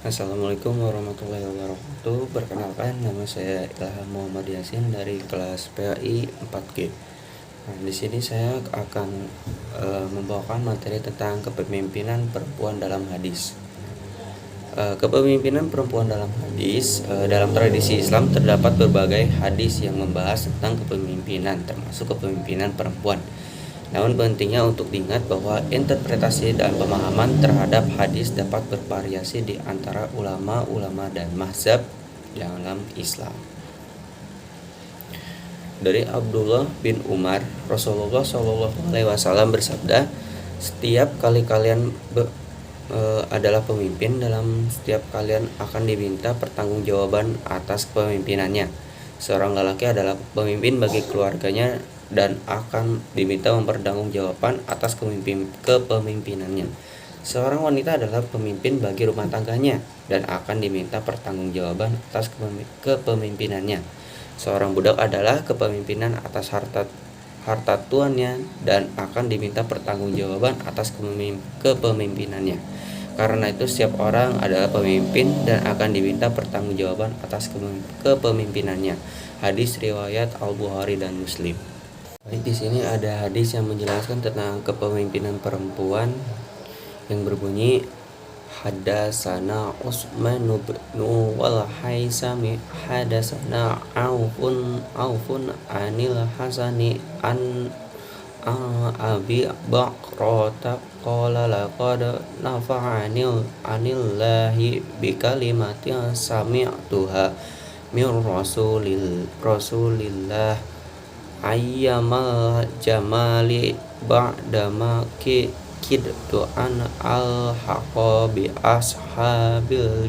Assalamualaikum warahmatullahi wabarakatuh. Perkenalkan, nama saya Ilham Muhammad Yasin dari kelas PAI 4G. Nah, di sini saya akan membawakan materi tentang kepemimpinan perempuan dalam hadis. Kepemimpinan perempuan dalam hadis, dalam tradisi Islam terdapat berbagai hadis yang membahas tentang kepemimpinan, termasuk kepemimpinan perempuan. Namun pentingnya untuk diingat bahwa interpretasi dan pemahaman terhadap hadis dapat bervariasi di antara ulama-ulama dan mazhab dalam Islam. Dari Abdullah bin Umar, Rasulullah SAW bersabda, "Setiap kali kalian adalah pemimpin, dalam setiap kalian akan diminta pertanggungjawaban atas kepemimpinannya. Seorang lelaki adalah pemimpin bagi keluarganya dan akan diminta mempertanggungjawabkan atas kepemimpinannya. Seorang wanita adalah pemimpin bagi rumah tangganya dan akan diminta pertanggungjawaban atas kepemimpinannya. Seorang budak adalah kepemimpinan atas harta tuannya dan akan diminta pertanggungjawaban atas kepemimpinannya. Karena itu setiap orang adalah pemimpin dan akan diminta pertanggungjawaban atas kepemimpinannya." Hadis riwayat Al-Bukhari dan Muslim. Baik, di sini ada hadis yang menjelaskan tentang kepemimpinan perempuan yang berbunyi, "Hadatsana Utsman bin wal Haisami hadatsana Aufun anil Hasani an Abi Bakrata qala laqad anillahi bi kalimatin sami'tuha min Rasulillah ayyamal jamali ba'dama kidtu an al-haqa bi ashabil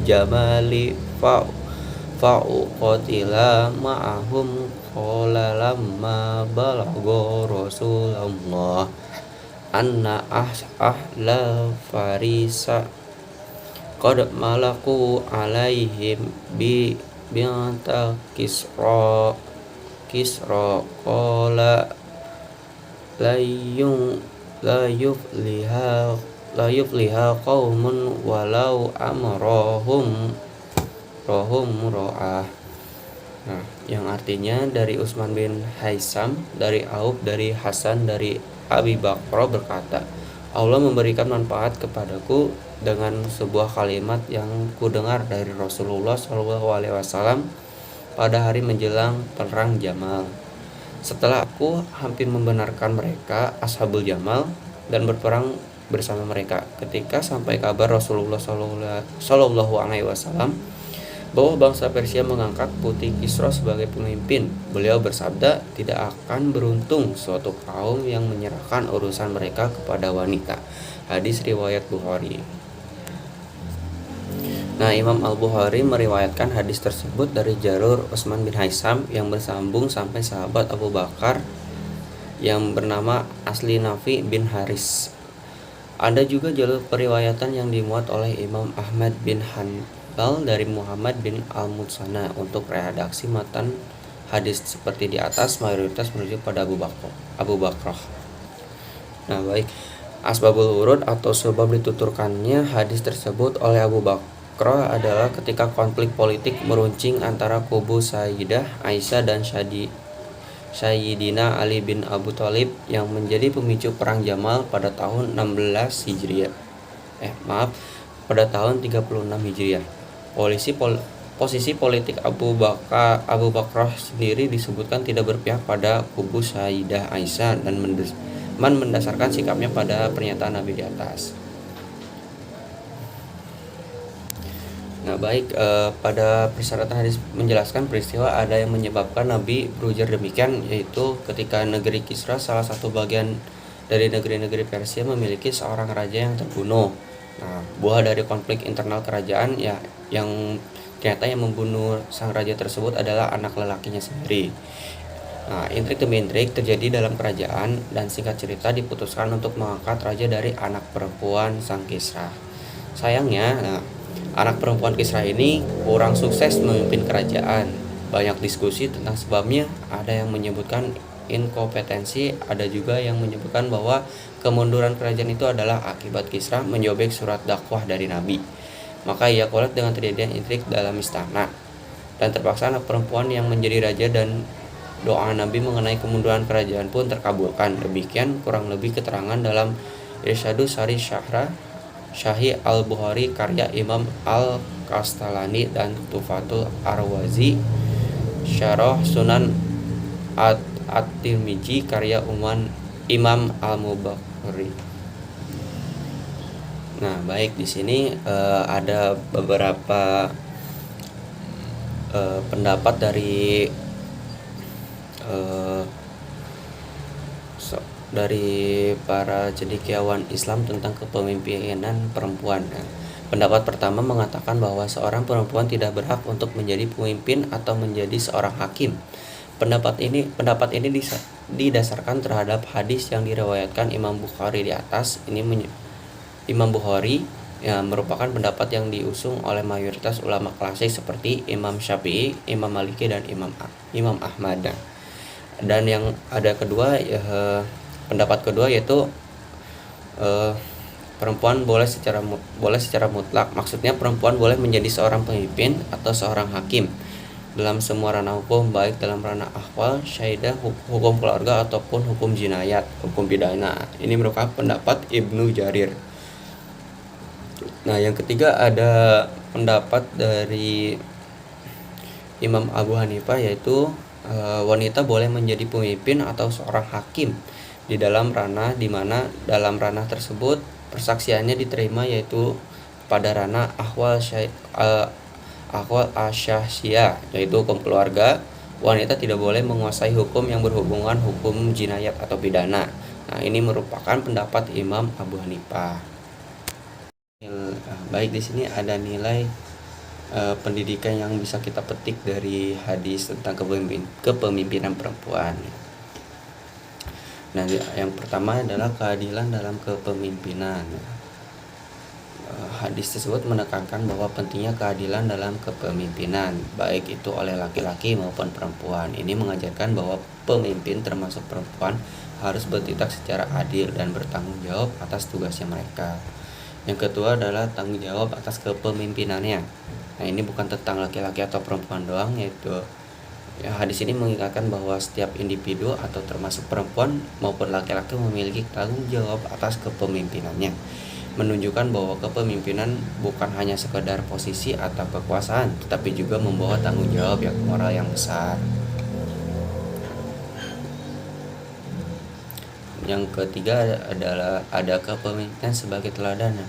jamali fa'uqatila ma'ahum qala lamma balagha Rasulullah anna ahla farisa qad malaku alaihim bi binta Kisra qala la yufliha qaumun walau amrohum ro'ah. Nah, yang artinya dari Utsman bin Haisam, dari Auf, dari Hasan, dari Abi Bakr berkata, "Allah memberikan manfaat kepadaku dengan sebuah kalimat yang kudengar dari Rasulullah SAW pada hari menjelang perang Jamal. Setelah aku hampir membenarkan mereka, Ashabul Jamal, dan berperang bersama mereka. Ketika sampai kabar Rasulullah SAW bahwa bangsa Persia mengangkat Putih Kisra sebagai pemimpin, beliau bersabda, tidak akan beruntung suatu kaum yang menyerahkan urusan mereka kepada wanita." Hadis riwayat Bukhari. Nah, Imam Al-Bukhari meriwayatkan hadis tersebut dari jalur Utsman bin Haisam yang bersambung sampai sahabat Abu Bakar yang bernama asli Nafi bin Haris. Ada juga jalur periwayatan yang dimuat oleh Imam Ahmad bin Hanbal dari Muhammad bin Al-Mutsana. Untuk redaksi matan hadis seperti di atas, mayoritas merujuk pada Abu Bakrah. Nah, baik. Asbabul wurud atau sebab dituturkannya hadis tersebut oleh Abu Bakar adalah ketika konflik politik meruncing antara kubu Sayyidah Aisyah dan Sayyidina Ali bin Abu Thalib yang menjadi pemicu perang Jamal pada tahun 16 Hijriah. Pada tahun 36 Hijriah. Posisi politik Abu Bakar sendiri disebutkan tidak berpihak pada kubu Sayyidah Aisyah dan mendasarkan sikapnya pada pernyataan Nabi di atas. Nah, baik, pada persyaratan hadis menjelaskan peristiwa ada yang menyebabkan Nabi berujar demikian, yaitu ketika negeri Kisra, salah satu bagian dari negeri-negeri Persia, memiliki seorang raja yang terbunuh. Nah, buah dari konflik internal kerajaan ya, yang ternyata yang membunuh sang raja tersebut adalah anak lelakinya sendiri. Nah, intrik demi intrik terjadi dalam kerajaan dan singkat cerita diputuskan untuk mengangkat raja dari anak perempuan sang Kisra. Sayangnya, anak perempuan Kisra ini kurang sukses memimpin kerajaan. Banyak diskusi tentang sebabnya, ada yang menyebutkan inkompetensi, ada juga yang menyebutkan bahwa kemunduran kerajaan itu adalah akibat Kisra menyobek surat dakwah dari Nabi. maka ia kolot dengan terjadinya intrik dalam istana, dan terpaksa anak perempuan yang menjadi raja, dan doa Nabi mengenai kemunduran kerajaan pun terkabulkan. Demikian kurang lebih keterangan dalam Irsyadus Sari Syahi Al-Bukhari karya Imam Al-Kastalani dan Tufatul Arwazi Syarah Sunan At-Tirmizi karya Imam Al-Mubakhari. Nah, baik, di sini ada beberapa pendapat dari para cendekiawan Islam tentang kepemimpinan perempuan. Nah, pendapat pertama mengatakan bahwa seorang perempuan tidak berhak untuk menjadi pemimpin atau menjadi seorang hakim. Pendapat ini didasarkan terhadap hadis yang diriwayatkan Imam Bukhari di atas. Imam Bukhari merupakan pendapat yang diusung oleh mayoritas ulama klasik seperti Imam Syafi'i, Imam Maliki, dan Imam Ahmad. Dan yang ada pendapat kedua yaitu perempuan boleh secara mutlak. Maksudnya perempuan boleh menjadi seorang pemimpin atau seorang hakim dalam semua ranah hukum, baik dalam ranah ahwal, syaidah, hukum keluarga, ataupun hukum jinayat, hukum pidana. Ini merupakan pendapat Ibnu Jarir. Nah, yang ketiga ada pendapat dari Imam Abu Hanifah, yaitu wanita boleh menjadi pemimpin atau seorang hakim di dalam ranah di mana dalam ranah tersebut persaksiannya diterima, yaitu pada ranah ahwal asyahsiyah, yaitu hukum keluarga. Wanita tidak boleh menguasai hukum yang berhubungan hukum jinayat atau pidana. Nah, ini merupakan pendapat Imam Abu Hanifah. Baik, di sini ada nilai pendidikan yang bisa kita petik dari hadis tentang kepemimpinan perempuan. Nah, yang pertama adalah keadilan dalam kepemimpinan. Hadis tersebut menekankan bahwa pentingnya keadilan dalam kepemimpinan, baik itu oleh laki-laki maupun perempuan. Ini mengajarkan bahwa pemimpin termasuk perempuan harus bertindak secara adil dan bertanggung jawab atas tugasnya mereka. Yang kedua adalah tanggung jawab atas kepemimpinannya. Nah, ini bukan tentang laki-laki atau perempuan doang, yaitu hadis ini mengingatkan bahwa setiap individu atau termasuk perempuan maupun laki-laki memiliki tanggung jawab atas kepemimpinannya, menunjukkan bahwa kepemimpinan bukan hanya sekedar posisi atau kekuasaan, tetapi juga membawa tanggung jawab yang moral yang besar. Yang ketiga adalah ada kepemimpinan sebagai teladan.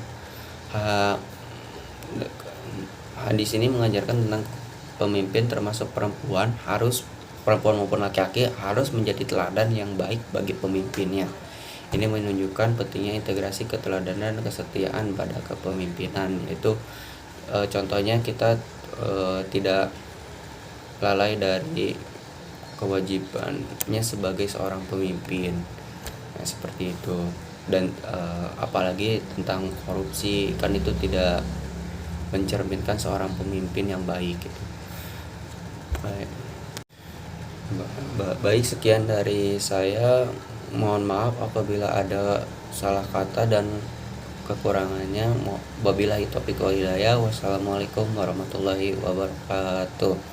Hadis ini mengajarkan tentang pemimpin termasuk perempuan maupun laki-laki harus menjadi teladan yang baik bagi pemimpinnya. Ini menunjukkan pentingnya integrasi keteladanan dan kesetiaan pada kepemimpinan, yaitu contohnya kita tidak lalai dari kewajibannya sebagai seorang pemimpin. Nah, seperti itu. Dan apalagi tentang korupsi, kan itu tidak mencerminkan seorang pemimpin yang baik gitu. Baik, sekian dari saya. Mohon maaf apabila ada salah kata dan kekurangannya. Wabillahi taufiq wal hidayah. Wassalamualaikum warahmatullahi wabarakatuh.